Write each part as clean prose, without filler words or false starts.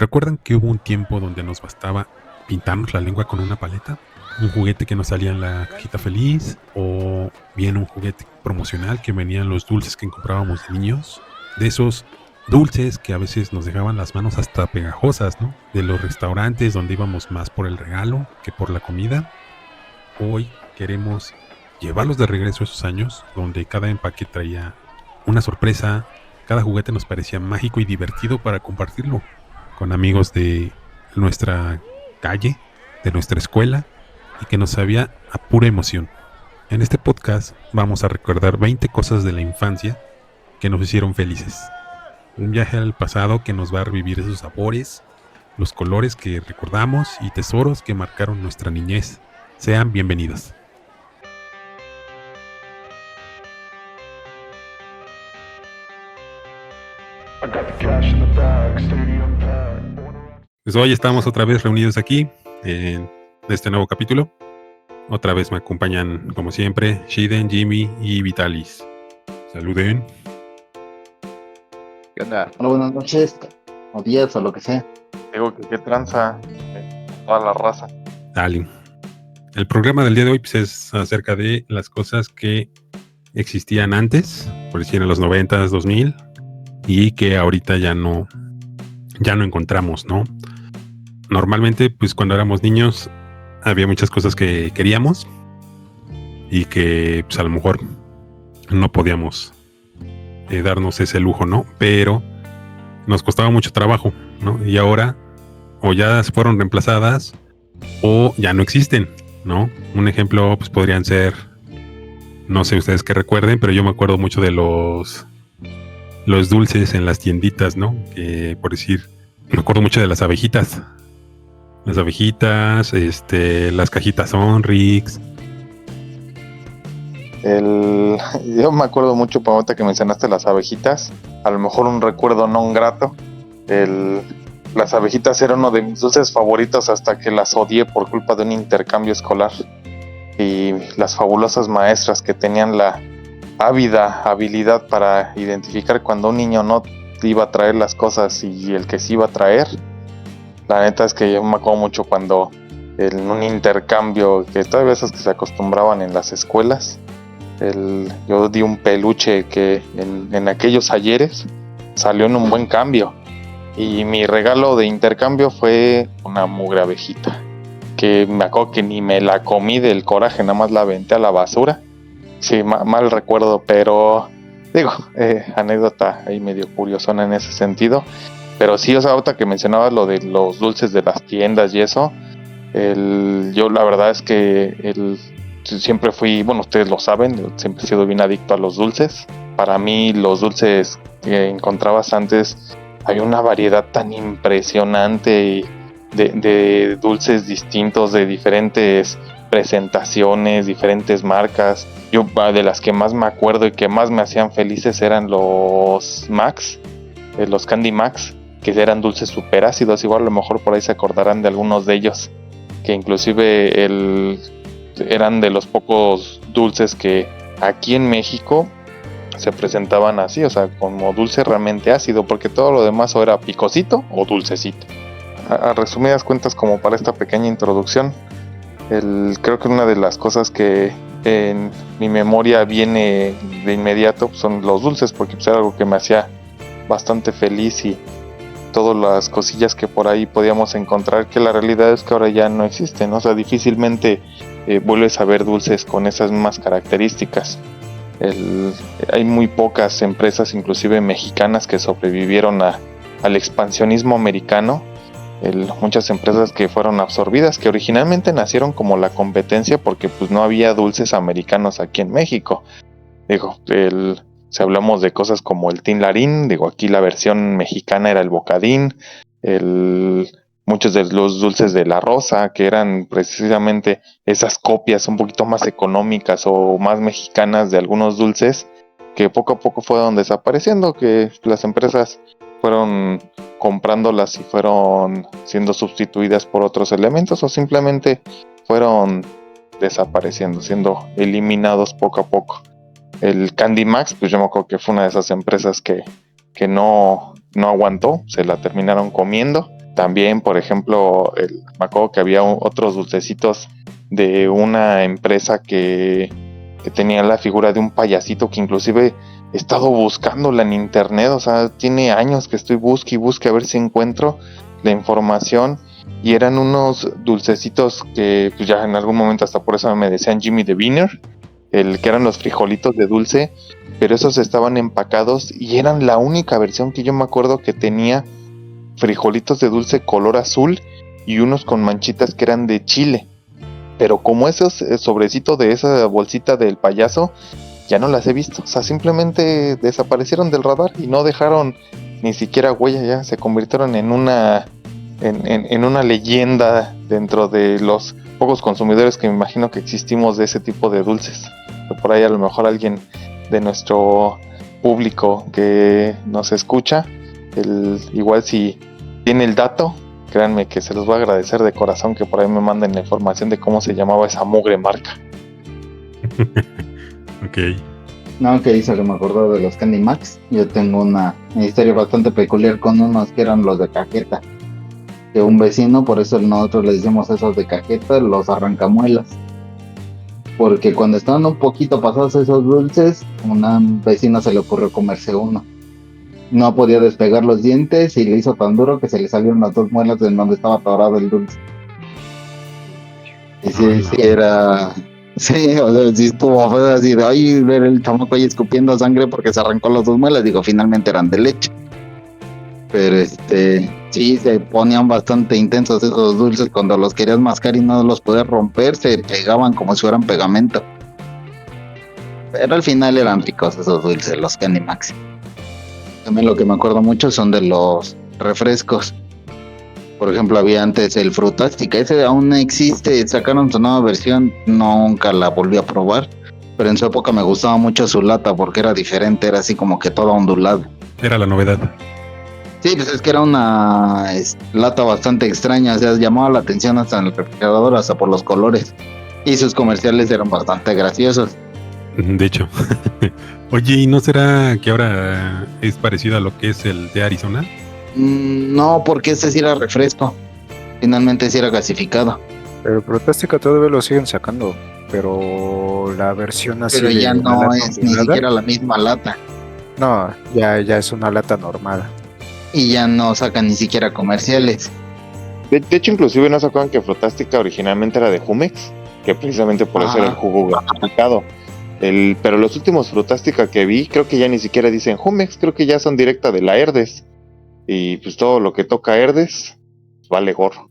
¿Recuerdan que hubo un tiempo donde nos bastaba pintarnos la lengua con una paleta? Un juguete que nos salía en la cajita feliz, o bien un juguete promocional que venían los dulces que comprábamos de niños. De esos dulces que a veces nos dejaban las manos hasta pegajosas, ¿no? De los restaurantes donde íbamos más por el regalo que por la comida. Hoy queremos llevarlos de regreso a esos años donde cada empaque traía una sorpresa, cada juguete nos parecía mágico y divertido para compartirlo con amigos de nuestra calle, de nuestra escuela y que nos sabía a pura emoción. En este podcast vamos a recordar 20 cosas de la infancia que nos hicieron felices. Un viaje al pasado que nos va a revivir esos sabores, los colores que recordamos y tesoros que marcaron nuestra niñez. Sean bienvenidos. Pues hoy estamos otra vez reunidos aquí en este nuevo capítulo. Otra vez me acompañan, como siempre, Shiden, Jimmy y Vitalis. Saluden. ¿Qué onda? Hola, buenas noches, o días, o lo que sea. Digo que qué tranza toda la raza. Dale. El programa del día de hoy pues, es acerca de las cosas que existían antes, por decir en los 90s, 2000, y que ahorita ya no encontramos, ¿no? Normalmente, pues cuando éramos niños había muchas cosas que queríamos y que pues a lo mejor no podíamos darnos ese lujo, ¿no? Pero nos costaba mucho trabajo, ¿no? Y ahora o ya fueron reemplazadas o ya no existen, ¿no? Un ejemplo pues podrían ser, no sé ustedes que recuerden, pero yo me acuerdo mucho de los dulces en las tienditas, ¿no? Que por decir, me acuerdo mucho de las abejitas. Las abejitas, las cajitas Sonrix. Yo me acuerdo mucho, Pamota, que mencionaste las abejitas. A lo mejor un recuerdo no grato. Las abejitas eran uno de mis dulces favoritos hasta que las odié por culpa de un intercambio escolar. Y las fabulosas maestras que tenían la ávida habilidad para identificar cuando un niño no iba a traer las cosas y el que sí iba a traer. La neta es que yo me acuerdo mucho cuando en un intercambio, que todavía esos que se acostumbraban en las escuelas, yo di un peluche que en aquellos ayeres salió en un buen cambio. Y mi regalo de intercambio fue una mugre abejita, que me acuerdo que ni me la comí del coraje, nada más la aventé a la basura. Sí, mal recuerdo, pero digo, anécdota ahí medio curiosona en ese sentido. Pero sí, o sea, ahorita que mencionabas lo de los dulces de las tiendas y eso, yo la verdad es que siempre fui, bueno, ustedes lo saben, yo siempre he sido bien adicto a los dulces. Para mí los dulces que encontrabas antes, hay una variedad tan impresionante de dulces distintos, de diferentes presentaciones, diferentes marcas. Yo de las que más me acuerdo y que más me hacían felices eran los Max, los Candy Max, que eran dulces super ácidos. Igual a lo mejor por ahí se acordarán de algunos de ellos, que inclusive eran de los pocos dulces que aquí en México se presentaban así, o sea, como dulce realmente ácido, porque todo lo demás o era picosito o dulcecito. A resumidas cuentas, como para esta pequeña introducción, creo que una de las cosas que en mi memoria viene de inmediato son los dulces, porque pues, era algo que me hacía bastante feliz y todas las cosillas que por ahí podíamos encontrar, que la realidad es que ahora ya no existen, ¿no? O sea, difícilmente vuelves a ver dulces con esas mismas características. Hay muy pocas empresas, inclusive mexicanas, que sobrevivieron al expansionismo americano. Muchas empresas que fueron absorbidas, que originalmente nacieron como la competencia porque pues no había dulces americanos aquí en México. Digo, si hablamos de cosas como el Tin Larín, digo, aquí la versión mexicana era el Bocadín, muchos de los dulces de la Rosa, que eran precisamente esas copias un poquito más económicas o más mexicanas de algunos dulces, que poco a poco fueron desapareciendo, que las empresas fueron comprándolas y fueron siendo sustituidas por otros elementos o simplemente fueron desapareciendo, siendo eliminados poco a poco. El Candy Max, pues yo me acuerdo que fue una de esas empresas que no aguantó, se la terminaron comiendo. También, por ejemplo, me acuerdo que había otros dulcecitos de una empresa que tenía la figura de un payasito que inclusive he estado buscándola en internet, o sea, tiene años que estoy busque y busque a ver si encuentro la información, y eran unos dulcecitos que pues ya en algún momento hasta por eso me decían Jimmy the Beaner, el que eran los frijolitos de dulce, pero esos estaban empacados y eran la única versión que yo me acuerdo que tenía frijolitos de dulce color azul y unos con manchitas que eran de chile. Pero como esos sobrecitos de esa bolsita del payaso, ya no las he visto. O sea, simplemente desaparecieron del radar y no dejaron ni siquiera huella. Ya se convirtieron en una leyenda dentro de los pocos consumidores que me imagino que existimos de ese tipo de dulces. Por ahí a lo mejor alguien de nuestro público que nos escucha, igual si tiene el dato, créanme que se los voy a agradecer de corazón que por ahí me manden la información de cómo se llamaba esa mugre marca. Ok. No, que hizo que me acordó de los Candy Max. Yo tengo una historia bastante peculiar con unos que eran los de cajeta. Que un vecino, por eso nosotros le decimos esos de cajeta, los arrancamuelas. Porque cuando estaban un poquito pasados esos dulces, una vecina se le ocurrió comerse uno. No podía despegar los dientes y le hizo tan duro que se le salieron las dos muelas de donde estaba atorado el dulce. Y sí, sí, era... Sí, o sea, sí estuvo feo así de, ay, ver el chamaco ahí escupiendo sangre porque se arrancó las dos muelas. Digo, finalmente eran de leche. Pero sí, se ponían bastante intensos esos dulces. Cuando los querías mascar y no los podías romper, se pegaban como si fueran pegamento. Pero al final eran ricos esos dulces, los Candy Max. También lo que me acuerdo mucho son de los refrescos. Por ejemplo, había antes el Frutastic, ese aún existe, sacaron su nueva versión, nunca la volví a probar, pero en su época me gustaba mucho su lata porque era diferente, era así como que toda ondulada. Era la novedad. Sí, pues es que era una lata bastante extraña, o sea, llamaba la atención hasta en el refrigerador, hasta por los colores, y sus comerciales eran bastante graciosos. De hecho. Oye, ¿y no será que ahora es parecido a lo que es el de Arizona? No, porque ese sí era refresco. Finalmente sí era gasificado. Pero Protástica todavía lo siguen sacando. Pero la versión así. Pero ya de no lata es ni ondulada, siquiera la misma lata. No, ya es una lata normal. Y ya no sacan ni siquiera comerciales. De hecho, inclusive no se acuerdan que Frutástica originalmente era de Jumex, que precisamente por eso era el jugo gasificado. Pero los últimos Frutástica que vi, creo que ya ni siquiera dicen Jumex, creo que ya son directa de la Herdes. Y pues todo lo que toca Herdes, vale gorro.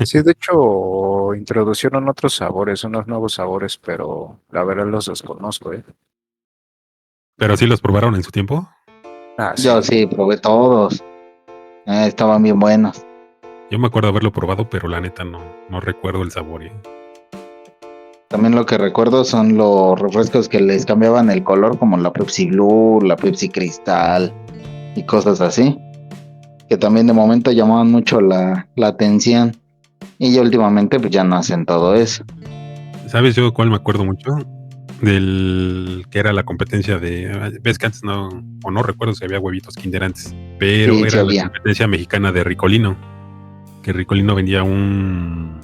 Sí, de hecho, introducieron otros sabores, unos nuevos sabores, pero la verdad los desconozco, ¿eh? ¿Pero sí los probaron en su tiempo? Ah, sí. Yo sí, probé todos. Estaban bien buenos. Yo me acuerdo haberlo probado, pero la neta no recuerdo el sabor. También lo que recuerdo son los refrescos que les cambiaban el color, como la Pepsi Blue, la Pepsi Cristal y cosas así, que también de momento llamaban mucho la atención, y ya últimamente pues ya no hacen todo eso. ¿Sabes yo cuál me acuerdo mucho? Del que era la competencia de... Ves que antes no recuerdo si había huevitos Kinder antes, pero Sí, era sí la había. competencia mexicana de Ricolino, que Ricolino vendía un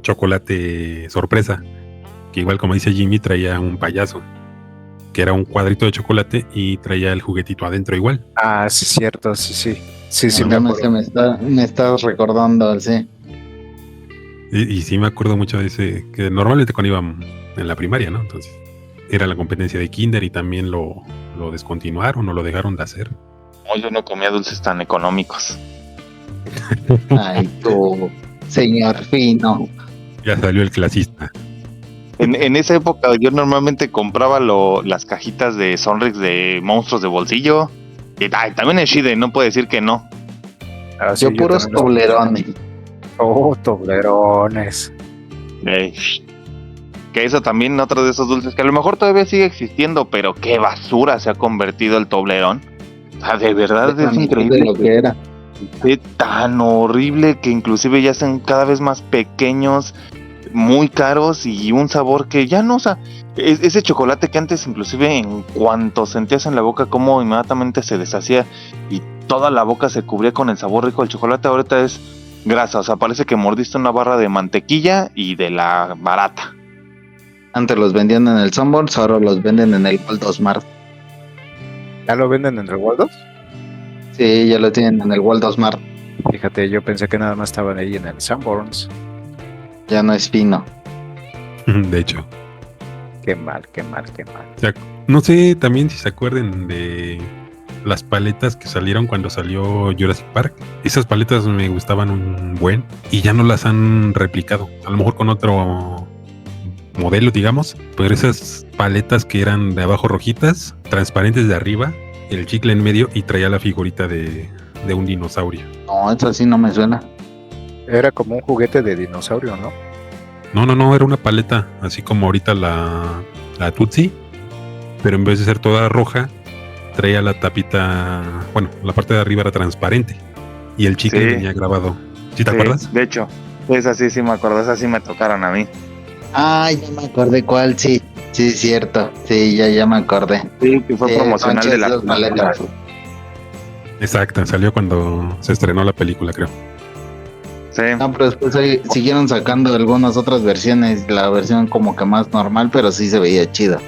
chocolate sorpresa, que igual como dice Jimmy traía un payaso, que era un cuadrito de chocolate y traía el juguetito adentro igual. Ah, sí, cierto, sí. Sí, No, es que me estás recordando, sí. Y sí me acuerdo mucho de ese, que normalmente cuando iba en la primaria, ¿no? Entonces era la competencia de Kinder y también lo descontinuaron o lo dejaron de hacer. No, yo no comía dulces tan económicos. Ay, tú, señor fino. Ya salió el clasista. En esa época yo normalmente compraba las cajitas de Sonrix de monstruos de bolsillo. Y también es Shide, no puedo decir que no. Ah, sí, Yo puros también los- toblerones. Oh, toblerones. Que eso también, otro de esos dulces que a lo mejor todavía sigue existiendo, pero qué basura se ha convertido el toblerón. O sea, de verdad es increíble De lo que era. es tan horrible que inclusive ya son cada vez más pequeños, muy caros y un sabor que ya no, o sea, ese chocolate que antes inclusive en cuanto sentías en la boca como inmediatamente se deshacía y toda la boca se cubría con el sabor rico del chocolate. Ahorita es grasa, o sea, parece que mordiste una barra de mantequilla y de la barata. Antes los vendían en el Sanborns, ahora los venden en el Waldos Mart. ¿Ya lo venden en el Waldos? Sí, ya lo tienen en el Waldos Mart. Fíjate, yo pensé que nada más estaban ahí en el Sanborns. Ya no es fino. De hecho. Qué mal. No sé también si se acuerden de las paletas que salieron cuando salió Jurassic Park. Esas paletas me gustaban un buen y ya no las han replicado. A lo mejor con otro modelo, digamos. Pero esas paletas que eran de abajo rojitas, transparentes de arriba, el chicle en medio y traía la figurita de un dinosaurio. No, eso sí no me suena. Era como un juguete de dinosaurio, ¿no? No, era una paleta, así como ahorita la Tootsie, pero en vez de ser toda roja, traía la tapita, bueno, la parte de arriba era transparente y el chicle venía grabado. ¿Sí te acuerdas? De hecho, esas sí me acuerdo, esas sí me tocaron a mí. Ah, ya me acordé cuál, sí, cierto, sí, ya me acordé. Sí, que fue promocional de la película. Exacto, salió cuando se estrenó la película, creo. Sí. No, pero después ahí siguieron sacando algunas otras versiones, la versión como que más normal, pero sí se veía chida.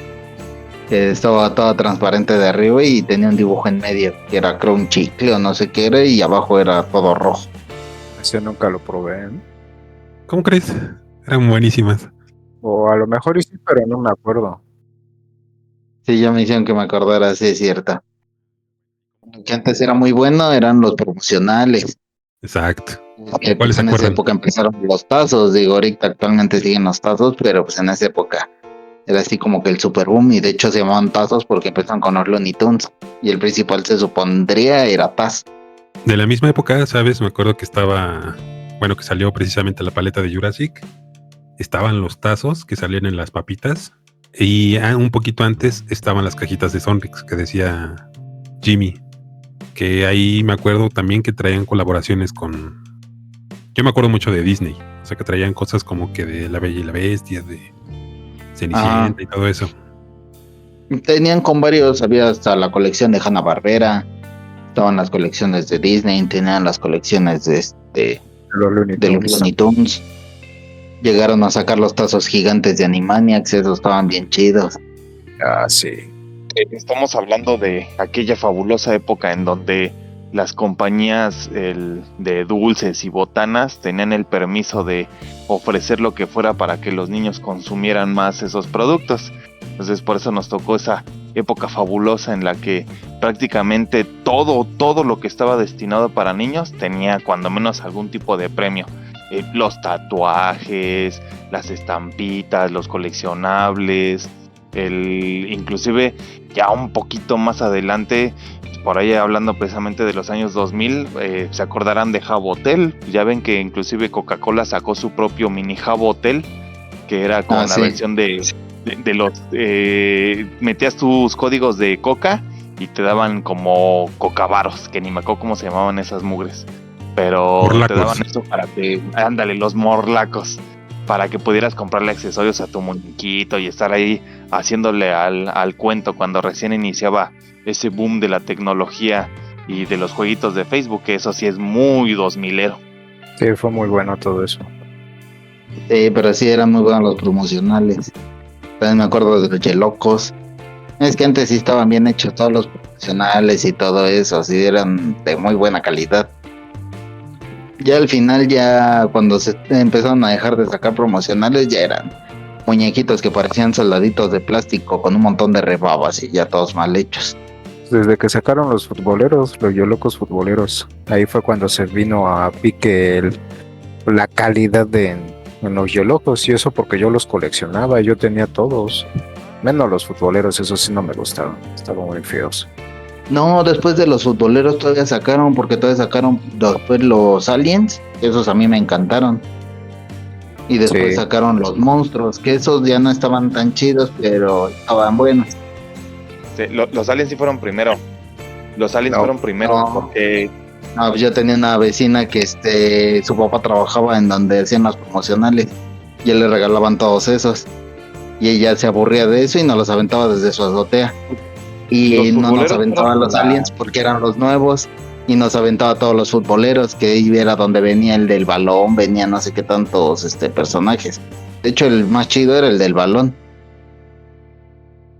Estaba toda transparente de arriba y tenía un dibujo en medio, que era creo un chicle o no sé qué era, y abajo era todo rojo. Ese nunca lo probé, ¿eh? ¿Cómo crees? Eran buenísimas. O a lo mejor y sí, pero no me acuerdo. Sí, ya me hicieron que me acordara, sí es cierto. Lo que antes era muy bueno eran los promocionales. Exacto. Que ¿Cuáles se en esa acuerdan? época empezaron los tazos, digo, ahorita actualmente siguen los tazos, pero pues en esa época era así como que el super boom, y de hecho se llamaban tazos porque empezaron con los Looney Tunes, y el principal se supondría era Taz. De la misma época, ¿sabes? Me acuerdo que estaba, bueno, que salió precisamente la paleta de Jurassic. Estaban los tazos que salían en las papitas. Y un poquito antes estaban las cajitas de Sonrix que decía Jimmy. Que ahí me acuerdo también que traían colaboraciones con... Yo me acuerdo mucho de Disney. O sea, que traían cosas como que de La Bella y la Bestia, de Cenicienta y todo eso. Tenían con varios, había hasta la colección de Hanna-Barbera, estaban las colecciones de Disney, tenían las colecciones de Los Looney los Tunes. Looney Tunes. Llegaron a sacar los tazos gigantes de Animaniacs, esos estaban bien chidos. Ah, sí. Estamos hablando de aquella fabulosa época en donde las compañías de dulces y botanas tenían el permiso de ofrecer lo que fuera para que los niños consumieran más esos productos. Entonces por eso nos tocó esa época fabulosa en la que prácticamente todo lo que estaba destinado para niños tenía cuando menos algún tipo de premio. Los tatuajes, las estampitas, los coleccionables, inclusive ya un poquito más adelante, por ahí hablando precisamente de los años 2000, se acordarán de Jabotel. Ya ven que inclusive Coca-Cola sacó su propio mini Jabotel, que era con la versión de los... metías tus códigos de Coca y te daban como cocabaros, que ni me acuerdo cómo se llamaban esas mugres. Pero morlacos. Te daban eso para que... Ándale, los morlacos. Para que pudieras comprarle accesorios a tu muñequito y estar ahí haciéndole al cuento cuando recién iniciaba ese boom de la tecnología y de los jueguitos de Facebook, que eso sí es muy 2000ero. Sí, fue muy bueno todo eso. Sí, pero sí eran muy buenos los promocionales. También me acuerdo de los Yelocos. Es que antes sí estaban bien hechos todos los promocionales y todo eso, sí eran de muy buena calidad. Ya al final, ya cuando se empezaron a dejar de sacar promocionales, ya eran muñequitos que parecían soldaditos de plástico con un montón de rebabas y ya todos mal hechos. Desde que sacaron los futboleros, los Yolocos futboleros, ahí fue cuando se vino a pique la calidad en los Yolocos, y eso porque yo los coleccionaba, yo tenía todos, menos los futboleros, esos sí no me gustaron, estaban muy feos. No, después de los futboleros todavía sacaron después los aliens, esos a mí me encantaron. Y después sacaron los monstruos, que esos ya no estaban tan chidos, pero estaban buenos. Sí, los aliens sí fueron primero. Los aliens fueron primero porque... No, pues yo tenía una vecina que su papá trabajaba en donde hacían los promocionales y él le regalaban todos esos. Y ella se aburría de eso y nos los aventaba desde su azotea. Y no nos aventaban los aliens porque eran los nuevos. y nos aventaba a todos los futboleros, que ahí era donde venía el del balón, venía no sé qué tantos personajes. De hecho, el más chido era el del balón.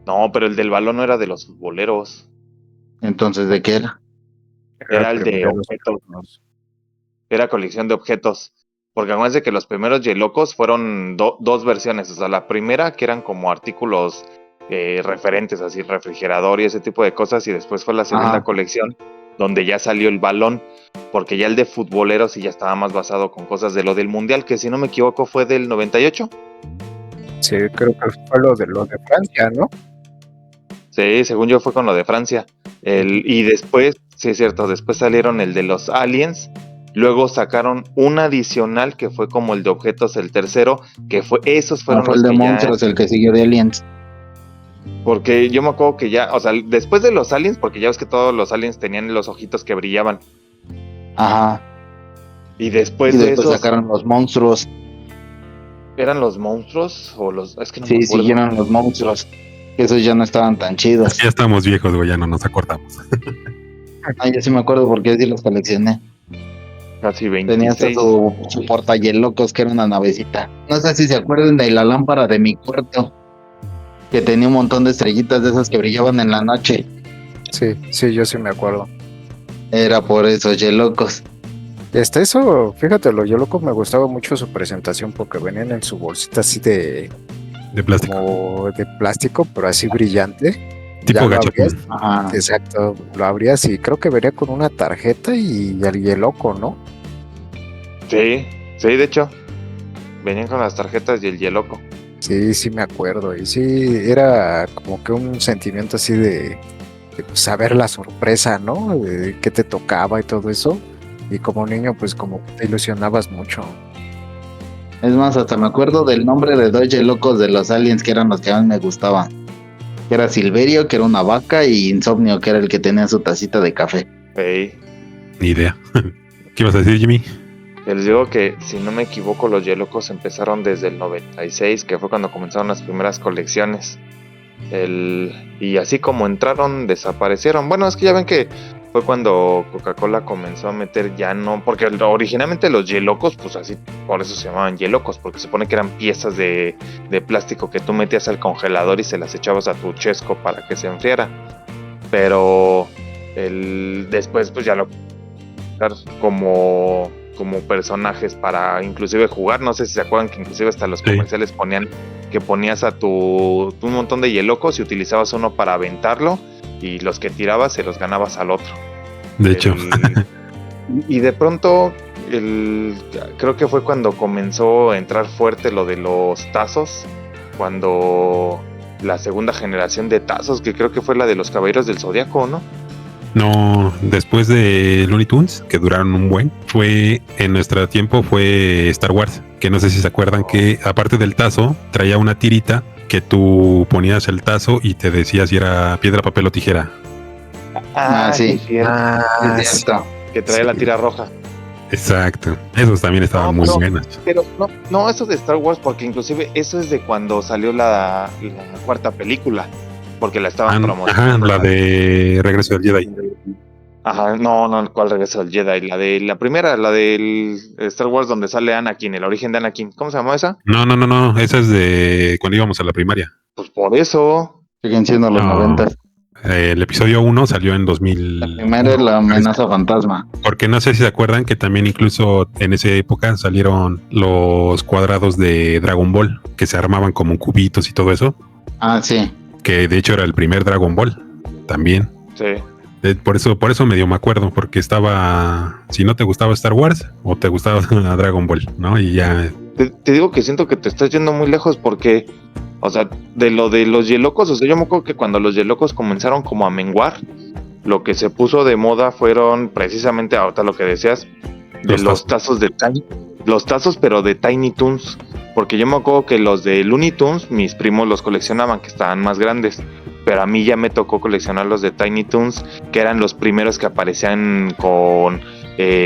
No, pero el del balón no era de los futboleros. Entonces, ¿de qué era? Era el de primero los objetos. teléfonos. Era colección de objetos. Porque acuérdense que los primeros Yelocos fueron dos versiones. O sea, la primera que eran como artículos referentes, así refrigerador y ese tipo de cosas. Y después fue la segunda Ajá. colección donde ya salió el balón. Porque ya el de futboleros sí ya estaba más basado con cosas de lo del mundial, que si no me equivoco fue del 98. Sí, creo que fue lo de Francia, ¿no? Sí, según yo fue con lo de Francia. Y después, sí es cierto, después salieron el de los aliens. Luego sacaron un adicional que fue como el de objetos, el tercero, que esos fueron Fue los el de que ya. monstruos, el que siguió de Aliens. Porque yo me acuerdo que ya, o sea, después de los aliens, porque ya ves que todos los aliens tenían los ojitos que brillaban. Ajá. Y después Y de después esos, sacaron los monstruos. ¿eran los monstruos o los? Es que no me Sí, acuerdo. siguieron los monstruos. Esos ya no estaban tan chidos. Ya estamos viejos, güey, ya no nos acordamos. Ah, yo sí me acuerdo porque sí los coleccioné. Casi Tenía hasta 26. su portahielos, que era una navecita. No sé si se acuerdan de la lámpara de mi cuarto, que tenía un montón de estrellitas de esas que brillaban en la noche. Sí, sí, yo sí me acuerdo. Era por esos yelocos. Eso, fíjate, yo loco me gustaba mucho su presentación porque venían en su bolsita así De plástico. como de plástico, pero así brillante. Tipo Ya lo gachapón. abrías, Ajá. exacto, lo abrías y creo que venía con una tarjeta y el Yeloco, ¿no? Sí, sí, de hecho. Venían con las tarjetas y el Yeloco. Sí, sí me acuerdo. Y sí, era como que un sentimiento así de saber la sorpresa, ¿no? De qué te tocaba y todo eso. Y como niño, pues como que te ilusionabas mucho. Es más, hasta me acuerdo del nombre de dos yelocos de los aliens que eran los que más me gustaban. Que era Silverio, que era una vaca, y Insomnio, que era el que tenía su tacita de café. Hey. Ni idea. ¿Qué ibas a decir, Jimmy? Les digo que, si no me equivoco, los Yelocos empezaron desde el 96, que fue cuando comenzaron las primeras colecciones. Y así como entraron, desaparecieron. Bueno, es que ya ven que fue cuando Coca-Cola comenzó a meter ya no... Porque originalmente los Yelocos, pues así, por eso se llamaban Yelocos, porque se supone que eran piezas de plástico que tú metías al congelador y se las echabas a tu chesco para que se enfriara. Pero después pues ya lo como personajes para inclusive jugar. No sé si se acuerdan que inclusive hasta los comerciales ponían que ponías a un montón de Yelocos y utilizabas uno para aventarlo y los que tirabas se los ganabas al otro. De hecho. Y de pronto creo que fue cuando comenzó a entrar fuerte lo de los tazos, cuando la segunda generación de tazos, que creo que fue la de los Caballeros del Zodiaco, ¿no? No, después de Looney Tunes, que duraron un buen, en nuestro tiempo fue Star Wars, que no sé si se acuerdan que aparte del tazo, traía una tirita que tú ponías el tazo y te decía si era piedra, papel o tijera. Sí. Cierto. Es cierto. Que traía la tira roja. Exacto, esos también estaban muy buenos. Pero no, eso de Star Wars, porque inclusive eso es de cuando salió la cuarta película, porque la estaban promocionando. Ajá, la de Regreso del Jedi. Ajá, no, ¿cuál Regreso del Jedi? La primera, la del Star Wars donde sale Anakin, el origen de Anakin. ¿Cómo se llamó esa? No, esa es de cuando íbamos a la primaria. Pues por eso. Siguen siendo los 90. El episodio 1 salió en 2000. La primera es la amenaza fantasma. Porque no sé si se acuerdan que también incluso en esa época salieron los cuadrados de Dragon Ball, que se armaban como cubitos y todo eso. Sí. Que de hecho era el primer Dragon Ball también. Sí. Por eso medio me acuerdo, porque estaba, si no te gustaba Star Wars o te gustaba Dragon Ball, ¿no? Y ya. Te digo que siento que te estás yendo muy lejos porque, o sea, de lo de los Yelocos, o sea, yo me acuerdo que cuando los Yelocos comenzaron como a menguar, lo que se puso de moda fueron precisamente ahorita lo que decías, de los tazos de Tiny, los tazos pero de Tiny Toons, porque yo me acuerdo que los de Looney Tunes, mis primos los coleccionaban, que estaban más grandes, pero a mí ya me tocó coleccionar los de Tiny Toons, que eran los primeros que aparecían con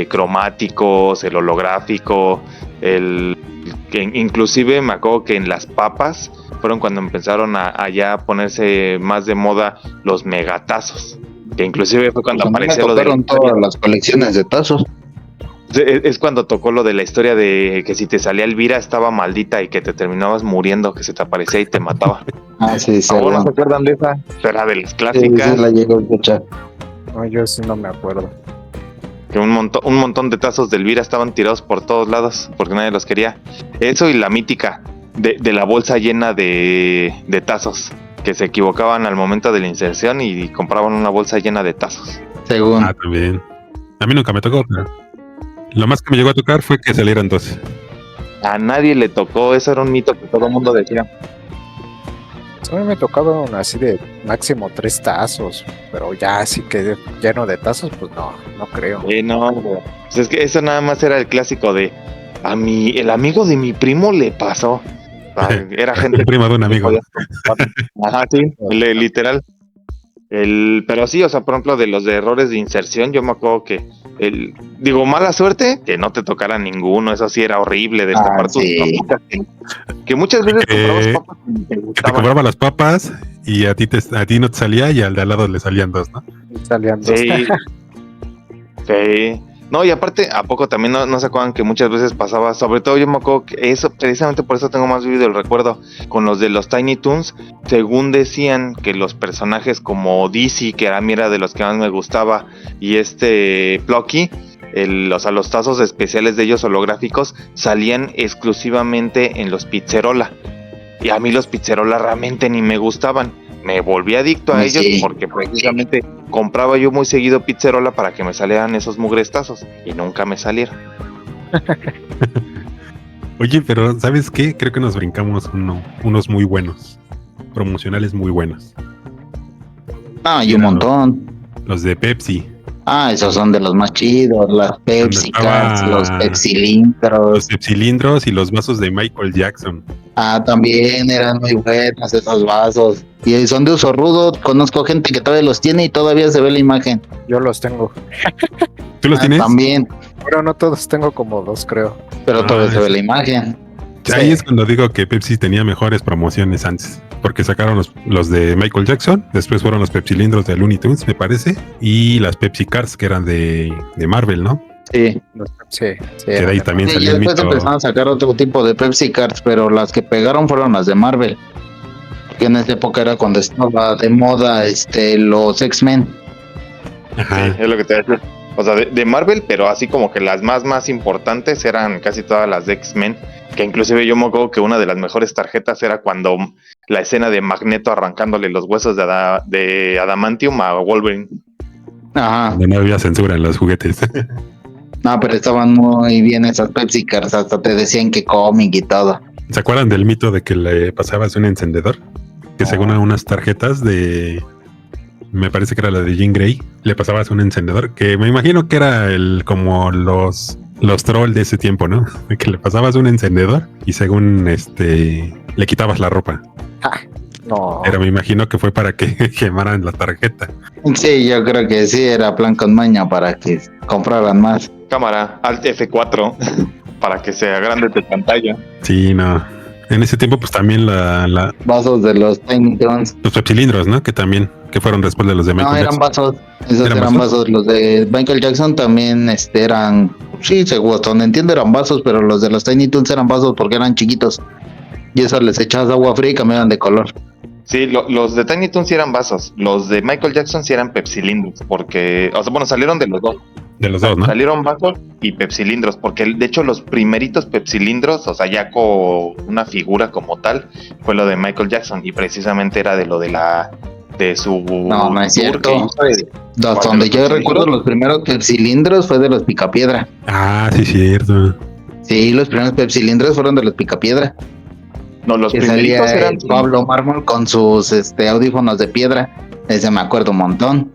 cromáticos, el holográfico, que inclusive me acuerdo que en las papas fueron cuando empezaron a ya ponerse más de moda los megatazos. Que inclusive fue cuando Pues a mí me apareció lo de la tocaron historia. todas las colecciones de tazos. Es cuando tocó lo de la historia de que si te salía Elvira estaba maldita y que te terminabas muriendo, que se te aparecía y te mataba. Ah, sí, sí, ¿A vos no se bueno. acuerdan de esa? Era de las Sí, clásicas. sí, la llego a escuchar. No, yo sí no me acuerdo. Que un montón de tazos de Elvira estaban tirados por todos lados porque nadie los quería. Eso y la mítica de la bolsa llena de tazos, que se equivocaban al momento de la inserción y compraban una bolsa llena de tazos. Según. Ah, también. A mí nunca me tocó, pero lo más que me llegó a tocar fue que salieran dos. A nadie le tocó, eso era un mito que todo el mundo decía. A mí me tocaban así de máximo 3 tazos, pero ya así que lleno de tazos, pues no creo. No, güey. Pues es que eso nada más era el clásico de el amigo de mi primo le pasó. Era gente El primo de un amigo. Ajá, sí, literal. Pero sí, o sea, por ejemplo, de los de errores de inserción, yo me acuerdo que mala suerte, que no te tocara ninguno, eso sí era horrible, destapar tus sí. papitas, que muchas veces comprabas papas y te Que te gustaban. compraba las papas y a ti no te salía y al de al lado le salían dos, ¿no? Salían dos. Sí, sí. No, y aparte, ¿a poco también no se acuerdan que muchas veces pasaba? Sobre todo yo me acuerdo que eso, precisamente por eso tengo más vivido el recuerdo, con los de los Tiny Toons, según decían que los personajes como Dizzy, que a mí era de los que más me gustaba, y Plucky, los tazos especiales de ellos holográficos, salían exclusivamente en los Pizzerola. Y a mí los Pizzerola realmente ni me gustaban. Me volví adicto a ellos porque precisamente compraba yo muy seguido Pizzerola para que me salieran esos mugrestazos y nunca me salieron. Oye, pero ¿sabes qué? Creo que nos brincamos unos muy buenos. Promocionales muy buenos. Ah, y un montón. Los de Pepsi. Ah, esos son de los más chidos, las Pepsi Cards, los Pepsilindros. Los Pepsilindros y los vasos de Michael Jackson. Ah, también eran muy buenos esos vasos. Y son de uso rudo, conozco gente que todavía los tiene y todavía se ve la imagen. Yo los tengo. ¿Tú los tienes? También, Pero no todos, tengo como 2, creo. pero todavía se ve la imagen. Ahí es cuando digo que Pepsi tenía mejores promociones antes. Porque sacaron los de Michael Jackson, después fueron los Pepsilindros de Looney Tunes, me parece, y las Pepsi Cards que eran de Marvel, ¿no? Sí. Sí. Que de ahí también Sí, salió y el después mito. empezaron a sacar otro tipo de Pepsi Cards, pero las que pegaron fueron las de Marvel. Que en esa época era cuando estaba de moda los X-Men. Ajá. Sí, es lo que te decía. O sea, de Marvel, pero así como que las más importantes eran casi todas las de X-Men. Que inclusive yo me acuerdo que una de las mejores tarjetas era cuando la escena de Magneto arrancándole los huesos de Adamantium a Wolverine. Ajá. No había censura en los juguetes. No, pero estaban muy bien esas Pepsi Cards, hasta te decían que cómic y todo. ¿Se acuerdan del mito de que le pasabas un encendedor? Que según unas tarjetas me parece que era la de Jean Grey, le pasabas un encendedor, que me imagino que era como los trolls de ese tiempo, ¿no? De que le pasabas un encendedor y según le quitabas la ropa. No. Pero me imagino que fue para que quemaran la tarjeta. Sí, yo creo que sí, era plan con maña para que compraran más. Cámara, Alt F4, para que se agrande tu pantalla. Sí, no. En ese tiempo, pues también Vasos de los Tiny Toons. los pepsilindros, ¿no? Que fueron después de los de Michael No, eran Jackson. vasos. Esos ¿Eran eran vasos? vasos. Los de Michael Jackson también eran. Sí, seguro, donde entiendo eran vasos, pero los de los Tiny Toons eran vasos porque eran chiquitos. Y eso les echabas agua fría y cambiaban de color. Sí, los de Tiny Toons sí eran vasos. Los de Michael Jackson sí eran pepsilindros. Porque, o sea, bueno, salieron de los dos. De los dos, ¿no? Salieron vasos y pepsilindros. Porque de hecho, los primeritos pepsilindros, o sea, ya con una figura como tal, fue lo de Michael Jackson. Y precisamente era de lo de su. No, no es tour cierto. que hizo de- Donde yo los recuerdo los primeros pepsilindros fue de los Picapiedra. Ah, sí, cierto. Sí, los primeros pepsilindros fueron de los Picapiedra. No, los Que primeritos salía eran. Pablo Mármol con sus audífonos de piedra. Ese me acuerdo un montón.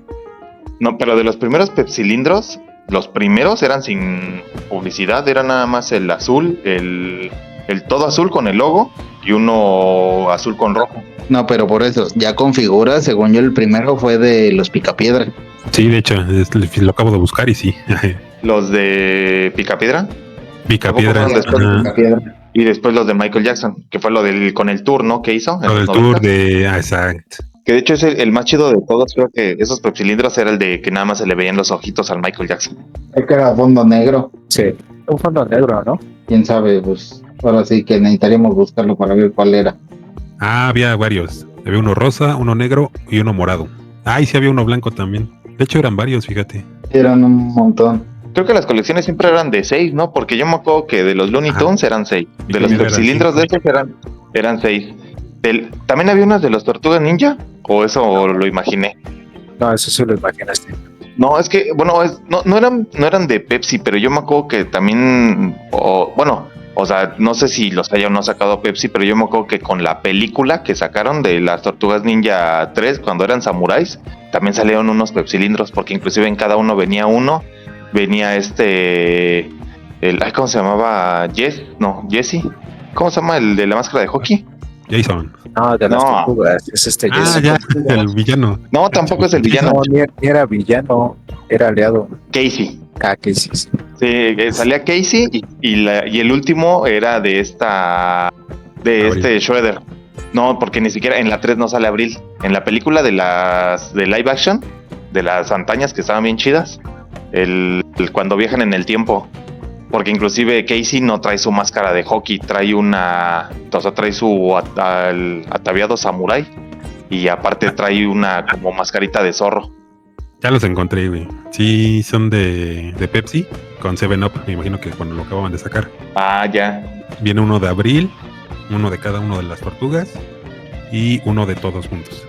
No, pero de los primeros pepsilindros, los primeros eran sin publicidad, era nada más el azul, el todo azul con el logo y uno azul con rojo. No, pero por eso, ya con figuras, según yo, el primero fue de los Picapiedra. Sí, de hecho, lo acabo de buscar y sí. Los de Picapiedra Picapiedra. Tampoco fueron Ajá. Picapiedra. y después los de Michael Jackson, que fue lo del con el tour, ¿no? Que hizo. en Lo del los tour 90s, exacto. Que de hecho es el más chido de todos. Creo que esos pepsilindros era el de que nada más se le veían los ojitos al Michael Jackson. Creo que era fondo negro. Sí, un fondo negro, ¿no? Quién sabe, pues ahora sí que necesitaríamos buscarlo para ver cuál era. Ah, había varios. Había uno rosa, uno negro y uno morado. Ah, y sí había uno blanco también. De hecho eran varios, fíjate. Eran un montón. Creo que las colecciones siempre eran de 6, ¿no? Porque yo me acuerdo que de los Looney Tunes eran 6. Y De los también eran pepsilindros de 5. esos eran 6. ¿También había unas de los Tortugas Ninja? ¿O eso lo imaginé? No, eso sí lo imaginaste. No, es que, bueno, no eran de Pepsi, pero yo me acuerdo que también, o sea, no sé si los haya o no sacado Pepsi, pero yo me acuerdo que con la película que sacaron de las Tortugas Ninja 3, cuando eran samuráis, también salieron unos pepsilindros, porque inclusive en cada uno venía ¿cómo se llamaba? Jesse. ¿Cómo se llama el de la máscara de hockey? Jason. No, de las No. tortugas. Es Ah, Jason. ya, el villano. No, tampoco es el villano. No, ni era villano, era aliado. Casey. Ah, que sí. Sí, salía Casey y el último era de Abril. Shredder. No, porque ni siquiera en la 3 no sale Abril. En la película de live action, de las antañas que estaban bien chidas, cuando viajan en el tiempo, porque inclusive Casey no trae su máscara de hockey, trae su ataviado samurái y aparte trae una como mascarita de zorro. Ya los encontré, güey. Sí, son de Pepsi con 7-Up. Me imagino que cuando lo acababan de sacar. Ah, ya. Viene uno de Abril, uno de cada uno de las tortugas y uno de todos juntos.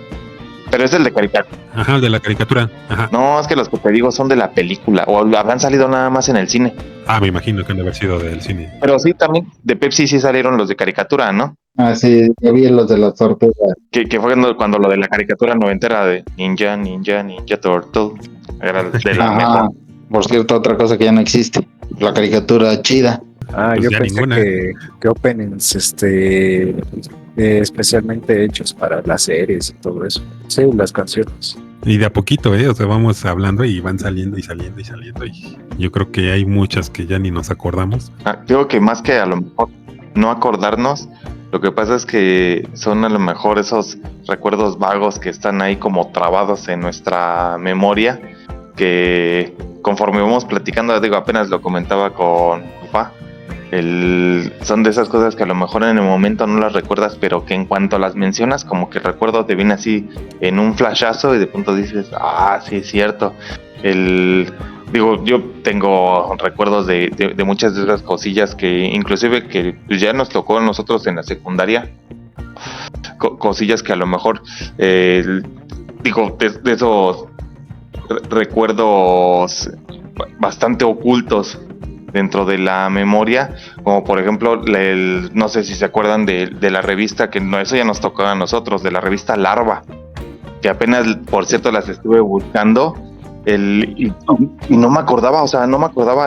Pero es el de caricatura. Ajá, el de la caricatura. Ajá. No, es que los que te digo son de la película o habrán salido nada más en el cine. Ah, me imagino que han de haber sido del cine. Pero sí, también de Pepsi sí salieron los de caricatura, ¿no? Ah, sí, yo vi los de las tortugas. Que fue cuando lo de la caricatura noventera de Ninja Turtle era de la Ajá. mejor. Por cierto, otra cosa que ya no existe. La caricatura chida. Ah, Pues yo ya pensé ninguna. que openings, especialmente hechos para las series y todo eso. Sí, las canciones. Y de a poquito, o sea, vamos hablando y van saliendo y saliendo y saliendo. Y yo creo que hay muchas que ya ni nos acordamos. Digo que más que a lo mejor no acordarnos, lo que pasa es que son a lo mejor esos recuerdos vagos que están ahí como trabados en nuestra memoria, que conforme vamos platicando, digo, apenas lo comentaba con mi papá, son de esas cosas que a lo mejor en el momento no las recuerdas, pero que en cuanto las mencionas, como que el recuerdo te viene así en un flashazo y de pronto dices, ah, sí, es cierto. Digo, yo tengo recuerdos de muchas de esas cosillas que inclusive que pues, ya nos tocó a nosotros en la secundaria, cosillas que a lo mejor, digo, de esos recuerdos bastante ocultos dentro de la memoria, como por ejemplo, no sé si se acuerdan de la revista, que no, eso ya nos tocó a nosotros, de la revista Larva, que apenas, por cierto, las estuve buscando, y no me acordaba,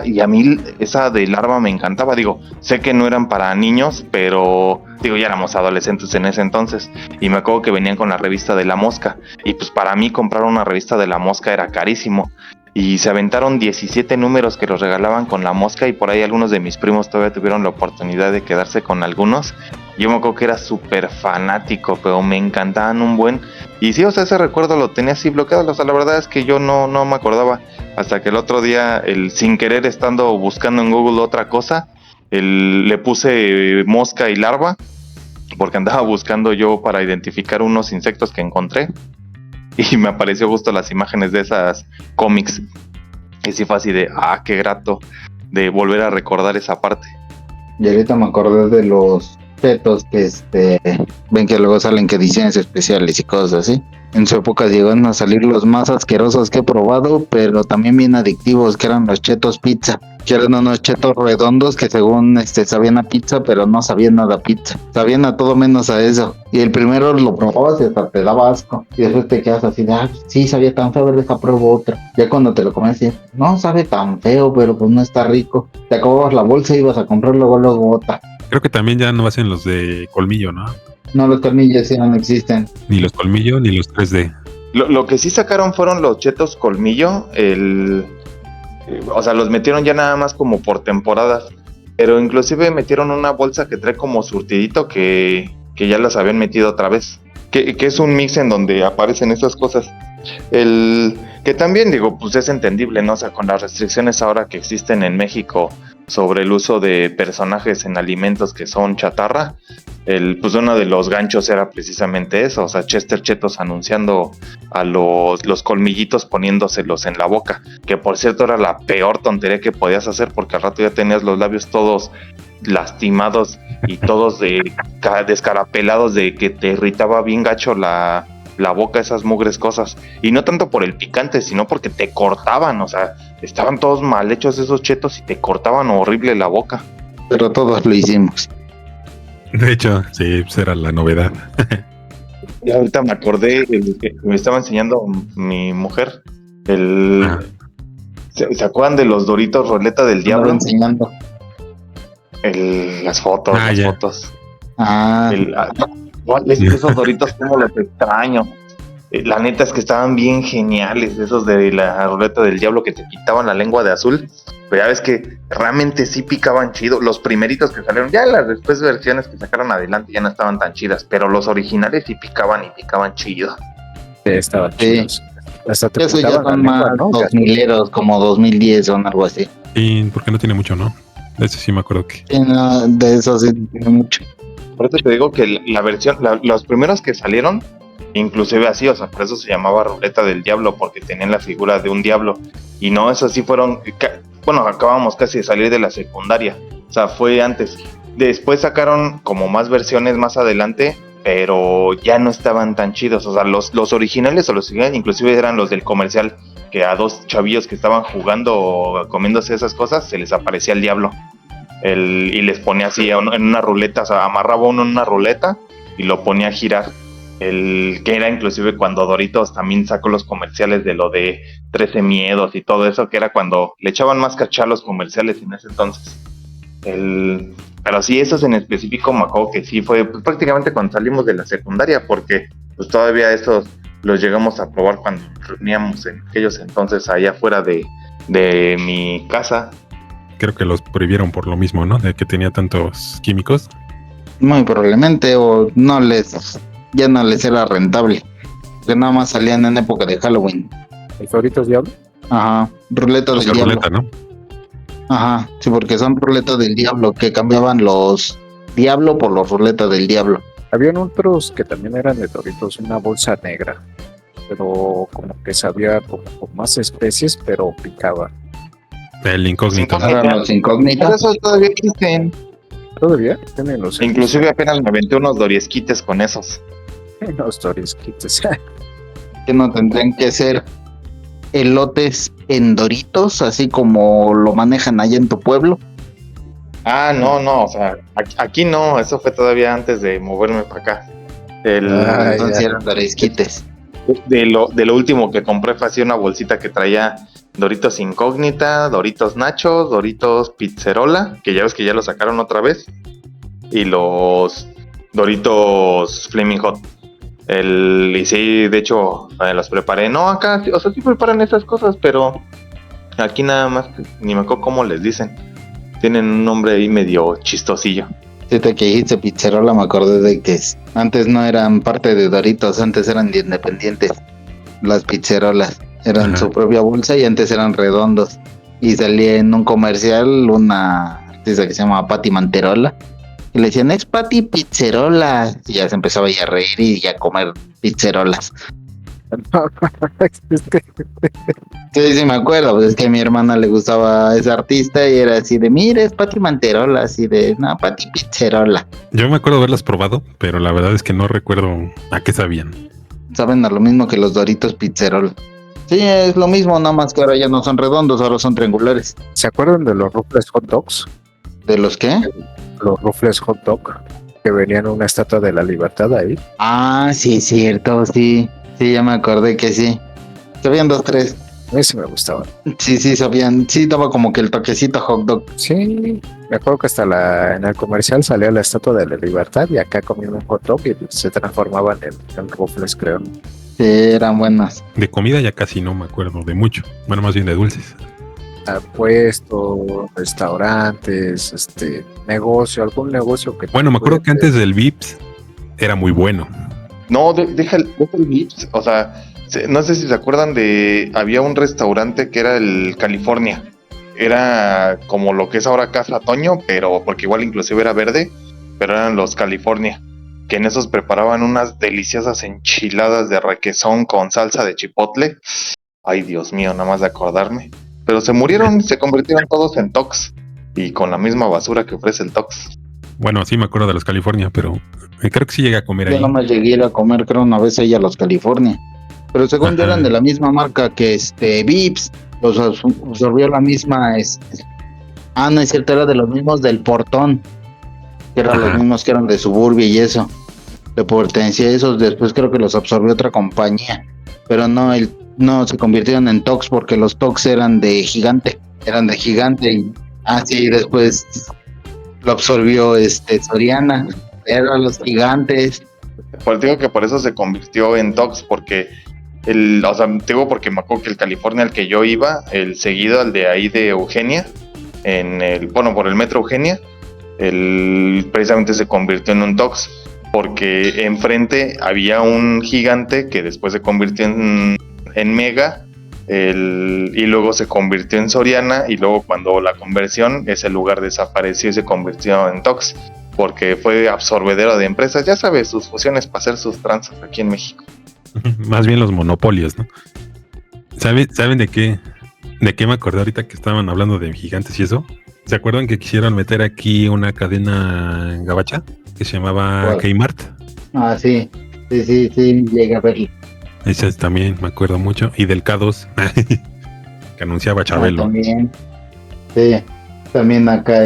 y a mí esa de Larva me encantaba, digo, sé que no eran para niños, pero, digo, ya éramos adolescentes en ese entonces, y me acuerdo que venían con la revista de La Mosca, y pues para mí comprar una revista de La Mosca era carísimo, y se aventaron 17 números que los regalaban con La Mosca, y por ahí algunos de mis primos todavía tuvieron la oportunidad de quedarse con algunos. Yo me acuerdo que era súper fanático, pero me encantaban un buen. Y sí, o sea, ese recuerdo lo tenía así bloqueado. O sea, la verdad es que yo no me acordaba. Hasta que el otro día, sin querer, estando buscando en Google otra cosa, le puse mosca y larva, porque andaba buscando yo para identificar unos insectos que encontré. Y me apareció justo las imágenes de esas cómics. Y sí fue así de, qué grato de volver a recordar esa parte. Y ahorita me acordé de los chetos que ven que luego salen que ediciones especiales y cosas así. En su época llegaron a salir los más asquerosos que he probado, pero también bien adictivos, que eran los chetos pizza, que eran unos chetos redondos que según sabían a pizza, pero no sabían nada a pizza, sabían a todo menos a eso. Y el primero lo probabas y hasta te daba asco, y después te quedas así de, sí, sabía tan feo, a ver, deja pruebo otra. Ya cuando te lo comes, no sabe tan feo, pero pues no está rico. Te acababas la bolsa y ibas a comprar luego otra. Creo que también ya no hacen los de colmillo, ¿no? No, los tornillos ya no existen. Ni los colmillo ni los 3D. Lo que sí sacaron fueron los chetos colmillo, o sea, los metieron ya nada más como por temporadas, pero inclusive metieron una bolsa que trae como surtidito que ya las habían metido otra vez. que es un mix en donde aparecen esas cosas. El que también digo, pues es entendible, ¿no? O sea, con las restricciones ahora que existen en México sobre el uso de personajes en alimentos que son chatarra, pues uno de los ganchos era precisamente eso, o sea, Chester Chetos anunciando a los colmillitos poniéndoselos en la boca, que por cierto era la peor tontería que podías hacer porque al rato ya tenías los labios todos lastimados y todos descarapelados de que te irritaba bien gacho la boca, esas mugres cosas. Y no tanto por el picante, sino porque te cortaban, o sea, estaban todos mal hechos esos chetos y te cortaban horrible la boca. Pero todos lo hicimos. De hecho, sí, pues era la novedad. Y ahorita me acordé que me estaba enseñando mi mujer. Ah. ¿Se acuerdan de los Doritos Roleta del Estaba Diablo? enseñando. Las fotos, Ah, las ya. fotos. Ah, Esos Doritos como los extraño. La neta es que estaban bien geniales, esos de la Ruleta del Diablo que te quitaban la lengua de azul. Pero ya ves que realmente sí picaban chido. Los primeritos que salieron, ya las después versiones que sacaron adelante ya no estaban tan chidas, pero los originales sí picaban y picaban chido. Estaban Sí. chidos. Hasta te eso ya pintaban la son lengua, más ¿no? 2000eros, como 2010 o algo así. Y porque no tiene mucho, ¿no? De ese sí me acuerdo que. Sí, no, de eso sí tiene mucho. Por eso te digo que la versión, los primeros que salieron, inclusive así, o sea, por eso se llamaba Ruleta del Diablo, porque tenían la figura de un diablo. Y no, esos sí fueron, bueno, acabamos casi de salir de la secundaria, o sea, fue antes. Después sacaron como más versiones más adelante, pero ya no estaban tan chidos, o sea, los originales o los originales inclusive eran los del comercial, que a dos chavillos que estaban jugando o comiéndose esas cosas, se les aparecía el diablo. Y les ponía así en una ruleta, o sea, amarraba uno en una ruleta y lo ponía a girar. Que era inclusive cuando Doritos también sacó los comerciales de lo de 13 miedos y todo eso, que era cuando le echaban más cachá a los comerciales en ese entonces. Pero sí, esos en específico me acuerdo que sí fue pues, prácticamente cuando salimos de la secundaria, porque pues todavía esos los llegamos a probar cuando nos reuníamos en aquellos entonces allá afuera de mi casa. Creo que los prohibieron por lo mismo, ¿no? De que tenía tantos químicos. Muy probablemente, o ya no les era rentable. Que nada más salían en época de Halloween. ¿Los Doritos Diablo? Ajá, ruletas del La diablo. ruleta, ¿no? Ajá, sí, porque son ruletas del diablo, que cambiaban los diablo por los ruletas del diablo. Habían otros que también eran de Doritos, una bolsa negra, pero como que sabía como con más especies, pero picaba. El incógnito. Sí, Eran los pero incógnitos. esos todavía existen. ¿Todavía? Tienen los Inclusive apenas me aventé unos doriesquites con esos. los Dorisquitos. Que no tendrían que ser elotes en Doritos, así como lo manejan allá en tu pueblo. Ah, no, o sea, aquí no, eso fue todavía antes de moverme para acá. Entonces eran Dorisquites. De lo último que compré fue así una bolsita que traía Doritos Incógnita, Doritos Nachos, Doritos Pizzerola, que ya ves que ya lo sacaron otra vez, y los Doritos Flaming Hot. Y sí, de hecho, los preparé. No, acá, o sea, sí preparan esas cosas, pero aquí nada más, ni me acuerdo cómo les dicen. Tienen un nombre ahí medio chistosillo. Ahorita que dijiste pizzerola, me acordé de que antes no eran parte de Doritos, antes eran de independientes. Las pizzerolas eran Ajá. su propia bolsa y antes eran redondos. Y salía en un comercial una artista que se llama Patti Manterola. Y le decían, es Patti Pizzerola. Y ya se empezaba ya a reír y a comer pizzerolas. Sí, me acuerdo, pues es que a mi hermana le gustaba esa artista y era así de, mire, es Patti Manterola, así de, no, Patti Pizzerola. Yo me acuerdo haberlas probado, pero la verdad es que no recuerdo a qué sabían. Saben a lo mismo que los Doritos Pizzerola. Sí, es lo mismo, nada más que ahora ya no son redondos, ahora son triangulares. ¿Se acuerdan de los Ruffles Hot Dogs? ¿De los qué? Los Ruffles Hot Dog, que venían una estatua de la libertad ahí. Ah, sí, cierto, sí. Sí, ya me acordé que sí. Sabían 2, 3. A mí sí me gustaban. Sí, sabían. Sí, daba como que el toquecito hot dog. Sí, me acuerdo que hasta en el comercial salía la estatua de la libertad y acá comían un hot dog y se transformaban en Ruffles, creo. Sí, eran buenas. De comida ya casi no me acuerdo de mucho. Bueno, más bien de dulces. Puestos, restaurantes, algún negocio que... Bueno, me acuerdo que antes del Vips era muy bueno. No, deja el Vips. O sea, no sé si se acuerdan había un restaurante que era el California. Era como lo que es ahora Casa Toño, pero porque igual inclusive era verde, pero eran los California, que en esos preparaban unas deliciosas enchiladas de requesón con salsa de chipotle. Ay, Dios mío, nada más de acordarme. Pero se murieron, se convirtieron todos en Tox, y con la misma basura que ofrece el Tox. Bueno, sí me acuerdo de los California, pero creo que sí llegué a comer Yo ahí. nomás llegué a ir a comer, creo, una vez ahí a los California. Pero según yo Ajá. eran de la misma marca que Vips. Los absorbió la misma. No es cierto, era de los mismos del Portón. Que eran los Ajá. mismos que eran de Suburbia y eso. Le pertenecía a esos. Después creo que los absorbió otra compañía. Pero no se convirtieron en Tox porque los Tox eran de Gigante. Sí, después lo absorbió Soriana. Eran los Gigantes. Pues digo que por eso se convirtió en Tox, porque o sea, digo porque me acuerdo que el California al que yo iba, el seguido al de ahí de Eugenia, por el metro Eugenia, precisamente se convirtió en un Tox, porque enfrente había un Gigante que después se convirtió en Mega, y luego se convirtió en Soriana, y luego cuando la conversión, ese lugar desapareció y se convirtió en Tox, porque fue absorbedero de empresas, ya sabes, sus fusiones para hacer sus tranzas aquí en México. Más bien los monopolios, ¿no? ¿Saben de qué me acordé ahorita que estaban hablando de gigantes y eso? ¿Se acuerdan que quisieron meter aquí una cadena gabacha que se llamaba Kmart? Sí, llegué a verlo. Ese también me acuerdo mucho. Y del K2 que anunciaba Chabelo. También, sí. También acá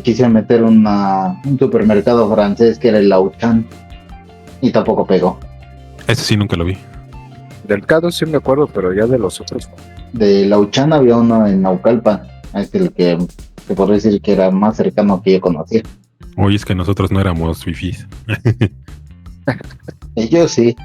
quisieron meter un supermercado francés que era el Auchan y tampoco pegó. Ese sí nunca lo vi. Del Cado sí me acuerdo, pero ya de los otros. De Lauchan había uno en Naucalpan, es el que se podría decir que era más cercano que yo conocía. Oye, es que nosotros no éramos fifís. Yo sí.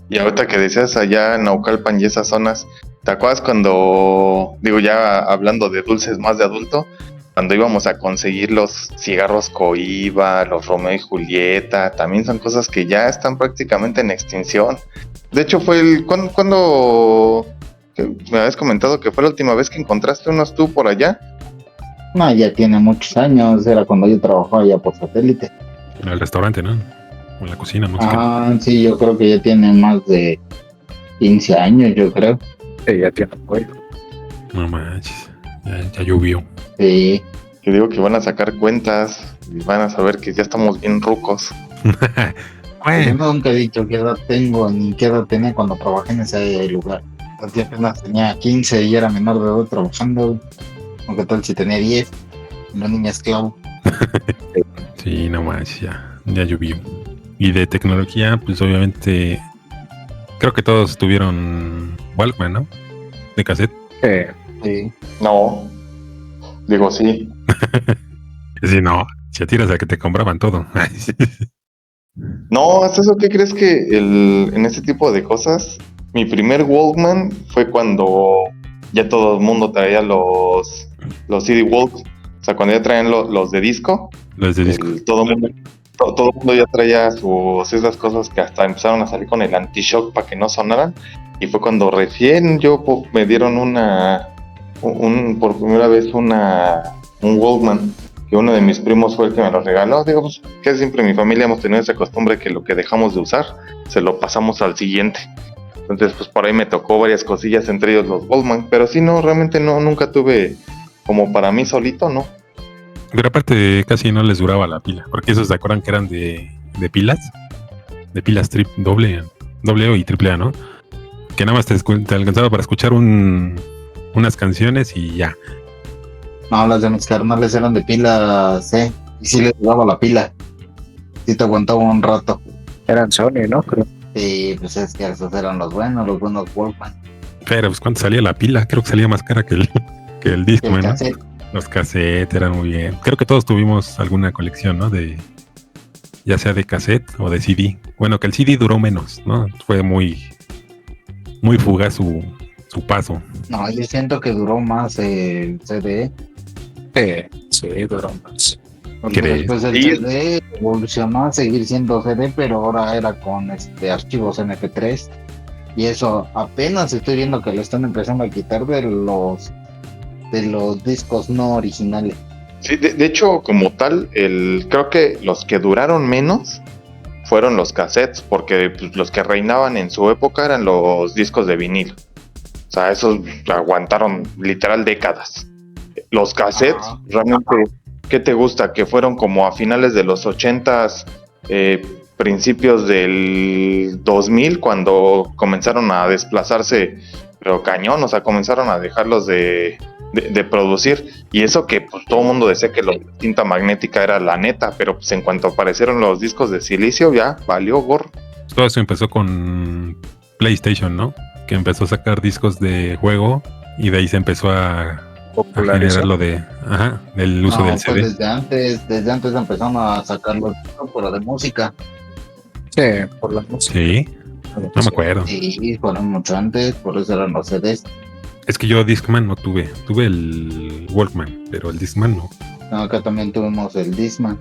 Y ahorita que decías allá en Naucalpan y esas zonas, ¿te acuerdas cuando, digo ya hablando de dulces más de adulto, cuando íbamos a conseguir los cigarros Coiba, los Romeo y Julieta? También son cosas que ya están prácticamente en extinción. De hecho, ¿cuándo me habías comentado que fue la última vez que encontraste unos tú por allá? No, ya tiene muchos años, era cuando yo trabajaba allá por satélite. En el restaurante, ¿no? O en la cocina, no sé Sí, yo creo que ya tiene más de 15 años, yo creo. Ya tiene un buen. No manches, ya llovió. Sí. Que digo que van a sacar cuentas y van a saber que ya estamos bien rucos. Yo nunca he dicho qué edad tengo ni qué edad tenía cuando trabajé en ese lugar. Así apenas tenía 15 y era menor de edad trabajando. Aunque tal si tenía 10, una niña esclavo. Sí, no manches, ya llovió. Y de tecnología, pues obviamente creo que todos tuvieron Walkman, ¿no? De cassette. Sí. No, digo sí. Sí, no, si tiras a que te compraban todo. No, ¿hasta eso qué crees que en ese tipo de cosas? Mi primer Walkman fue cuando ya todo el mundo traía los CD Walk. O sea, cuando ya traían los de disco. Los de disco. Todo el mundo ya traía esas cosas que hasta empezaron a salir con el anti-shock para que no sonaran. Y fue cuando recién me dieron por primera vez un Walkman, que uno de mis primos fue el que me lo regaló. Digo, pues que siempre en mi familia hemos tenido esa costumbre que lo que dejamos de usar, se lo pasamos al siguiente. Entonces, pues por ahí me tocó varias cosillas, entre ellos los Walkman. Pero sí, no, realmente no, nunca tuve como para mí solito, ¿no? Pero aparte casi no les duraba la pila, porque esos se acuerdan que eran de pilas, doble y triple A, ¿no? Que nada más te alcanzaba para escuchar unas canciones y ya. No, las de mis carnales eran de pila C. Y sí les daba la pila. Sí te aguantaba un rato. Eran Sony, ¿no? Creo. Sí, pues es que esos eran los buenos Walkman. Pero pues ¿cuánto salía la pila? Creo que salía más cara que el disco, ¿no? Cassette. Los cassettes eran muy bien. Creo que todos tuvimos alguna colección, ¿no? Ya sea de cassette o de CD. Bueno, que el CD duró menos, ¿no? Fue muy fugaz su paso. No, yo siento que duró más el CD. Sí, duró más. Porque ¿Crees? después el Sí. CD evolucionó a seguir siendo CD, pero ahora era con archivos MP3. Y eso apenas estoy viendo que lo están empezando a quitar de los discos no originales. Sí, de hecho, como tal, creo que los que duraron menos fueron los cassettes, porque pues, los que reinaban en su época eran los discos de vinilo. O sea, esos aguantaron literal décadas. Los cassettes, Ajá. realmente, ¿qué te gusta? Que fueron como a finales de los 80s, principios del 2000, cuando comenzaron a desplazarse, pero cañón, o sea, comenzaron a dejarlos de producir. Y eso que pues todo el mundo decía que la cinta magnética era la neta, pero pues en cuanto aparecieron los discos de silicio, ya valió gorro. Todo eso empezó con PlayStation, ¿no? Que empezó a sacar discos de juego y de ahí se empezó a Popularizar. generar lo de, del uso No, del pues CD. desde antes empezaron a sacar los discos, pero de música. Sí, por la música. Sí, no me acuerdo. Sí, fueron mucho antes, por eso eran los CDs. Es que yo Discman no tuve. Tuve el Walkman, pero el Discman no. No, acá también tuvimos el Discman.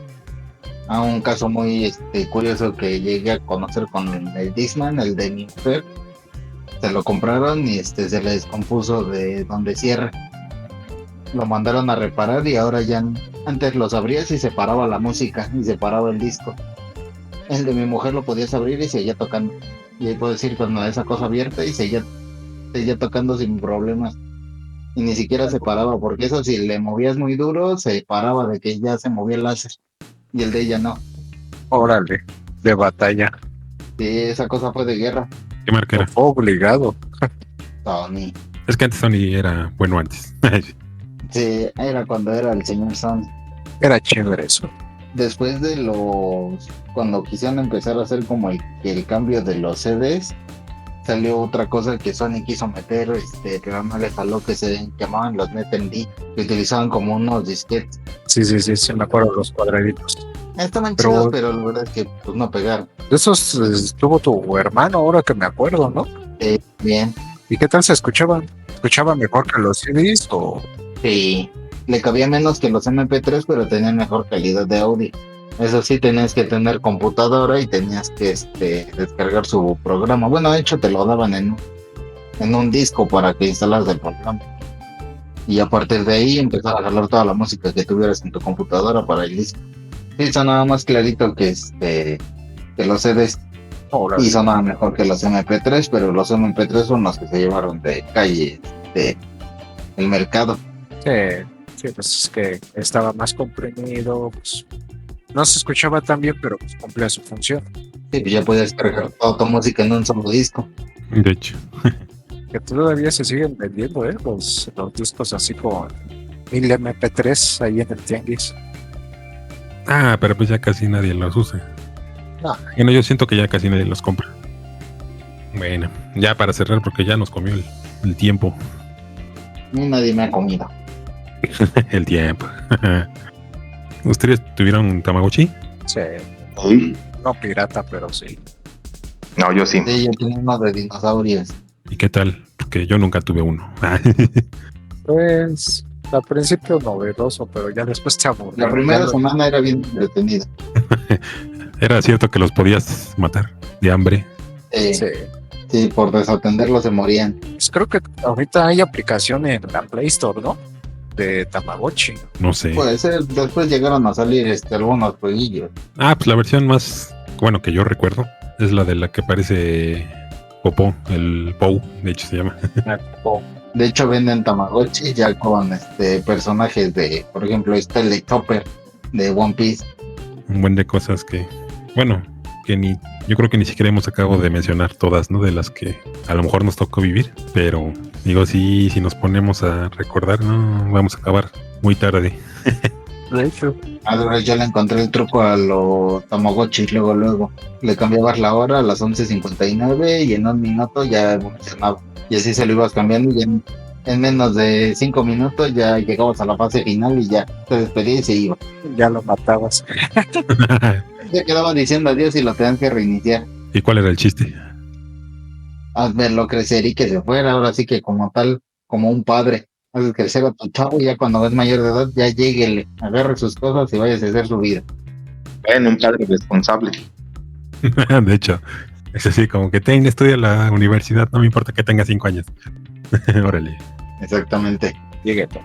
Un caso muy curioso que llegué a conocer con el Discman, el de mi mujer. Se lo compraron y se le descompuso de donde cierra. Lo mandaron a reparar y ahora ya antes los abrías y se paraba la música y se paraba el disco. El de mi mujer lo podías abrir y seguía tocando. Y ahí puedo decir cuando esa cosa abierta y seguía tocando sin problemas. Y ni siquiera se paraba, porque eso si le movías muy duro, se paraba de que ya se movía el láser. Y el de ella no. Órale, de batalla. Sí, esa cosa fue de guerra. ¿Qué marca era? Fue obligado. Sony. Es que antes Sony era bueno antes. Sí, era cuando era el señor Sony. Era chévere eso. Después de cuando quisieron empezar a hacer como el cambio de los CDs, salió otra cosa que Sony quiso meter, que no le jaló, que se llamaban los NetMD, que utilizaban como unos disquetes. Sí, me acuerdo los cuadraditos. Estaban Pero- chidos, pero la verdad es que pues no pegaron. De esos estuvo tu hermano, ahora que me acuerdo, ¿no? Bien, ¿Y qué tal se escuchaban? ¿Escuchaban mejor que los CDs o...? sí, le cabía menos que los MP3, pero tenían mejor calidad de audio. Eso sí, tenías que tener computadora y tenías que descargar su programa. Bueno, de hecho te lo daban en un disco para que instalas el programa. Y a partir de ahí empezar a jalar toda la música que tuvieras en tu computadora para el disco. Sí, sonaba más clarito que los CDs. Y sonaba mejor que los MP3, pero los MP3 son los que se llevaron de calle el mercado. Sí, pues es que estaba más comprimido, pues no se escuchaba tan bien, pero pues cumplía su función. Sí, pues ya puedes cargar toda tu música en un solo disco. De hecho, Que todavía se siguen vendiendo, los discos así con 1000 MP3 ahí en el tianguis. pero pues ya casi nadie los usa. No. Bueno, yo siento que ya casi nadie los compra. Bueno, ya para cerrar, porque ya nos comió el tiempo. Y nadie me ha comido. El tiempo. ¿Ustedes tuvieron un Tamagotchi? Sí, Sí. no pirata, pero sí. No, yo sí. Sí, yo tenía uno de dinosaurios. ¿Y qué tal? Porque yo nunca tuve uno. Pues al principio novedoso, pero ya después te aburrió. La primera Ya no- semana era bien entretenida. Era cierto que los podías matar de hambre. Sí. Sí, por desatenderlo se morían. Pues creo que ahorita hay aplicación en la Play Store, ¿no? De Tamagotchi. No sé. Puede ser, después llegaron a salir algunos jueguillos. Pues la versión más, bueno, que yo recuerdo es la de la que parece Popó, el Pou, de hecho se llama. De hecho, venden Tamagotchi ya con personajes por ejemplo, está el de Chopper de One Piece. Un buen de cosas que, bueno, que yo creo que ni siquiera hemos acabado de mencionar todas, ¿no? De las que a lo mejor nos tocó vivir, pero digo, sí, si nos ponemos a recordar, no vamos a acabar muy tarde. De hecho, Ahora yo le encontré el truco a los Tamagotchi, luego. Le cambiabas la hora a las 11:59 y en un minuto ya evolucionaba. Y así se lo ibas cambiando y en menos de 5 minutos ya llegabas a la fase final y ya se despedía y se iba. ya lo matabas. Ya quedaba diciendo adiós y lo tenían que reiniciar. ¿Y cuál era el chiste? A verlo crecer y que se fuera, ahora sí que como tal, como un padre. Haces crecer a tu chavo y ya cuando es mayor de edad, ya lléguele, agarre sus cosas y vayas a hacer su vida. En un padre responsable. De hecho, es así como que estudia en la universidad, no me importa que tenga 5 años. Órale. Exactamente. Lléguete.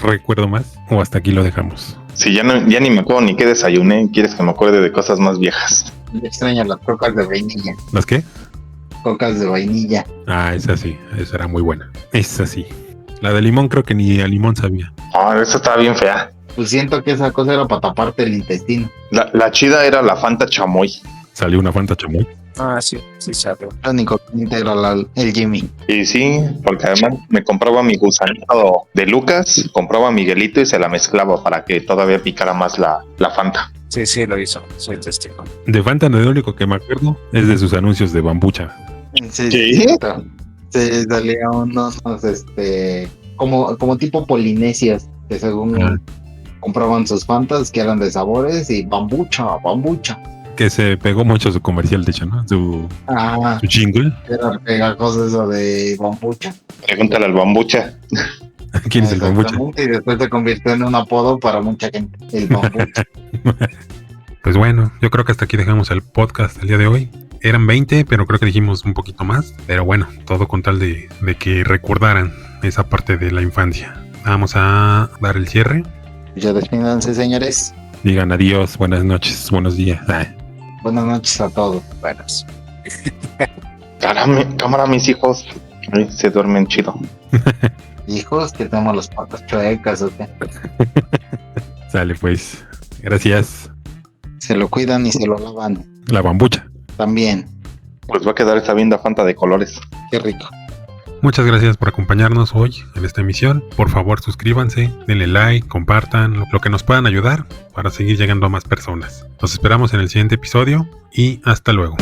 ¿Recuerdo más? ¿O hasta aquí lo dejamos? Sí, ya ni me acuerdo ni qué desayuné. ¿Quieres que me acuerde de cosas más viejas? Me extraño las cocas de vainilla. ¿Las qué? Cocas de vainilla. Ah, esa sí, esa era muy buena. Esa sí. La de limón creo que ni a limón sabía. Ah, esa estaba bien fea. Pues siento que esa cosa era para taparte el intestino. La chida era la Fanta Chamoy. Salió una Fanta chamoy. Ah, sí, sí sabe. Lo único que integra el Jimmy. Y sí, porque además me compraba mi gusanito de Lucas, compraba Miguelito y se la mezclaba para que todavía picara más la Fanta. Sí, sí, lo hizo. Soy testigo. De Fanta, lo único que me acuerdo es de sus anuncios de bambucha. Sí, ¿Sí? cierto. Se salía unos, como tipo polinesias, que según compraban sus fantas que eran de sabores y bambucha. Que se pegó mucho su comercial, de hecho, ¿no? Su jingle. Era pegajoso eso de bambucha. Pregúntale al Bambucha. ¿Quién es el bambucha? Exactamente, y después se convirtió en un apodo para mucha gente, el bambucha. Pues bueno, yo creo que hasta aquí dejamos el podcast el día de hoy. Eran 20, pero creo que dijimos un poquito más. Pero bueno, todo con tal de que recordaran esa parte de la infancia. Vamos a dar el cierre. Ya despídanse, señores. Digan adiós, buenas noches, buenos días. Buenas noches a todos. Buenas. Cámara, mis hijos. Ay, se duermen chido. Hijos, que tenemos las patas chuecas, ¿o qué? Sale pues. Gracias. Se lo cuidan y se lo lavan. La bambucha. También. Pues va a quedar esta vinda Fanta de colores. Qué rico. Muchas gracias por acompañarnos hoy en esta emisión. Por favor, suscríbanse, denle like, compartan, lo que nos puedan ayudar para seguir llegando a más personas. Nos esperamos en el siguiente episodio y hasta luego.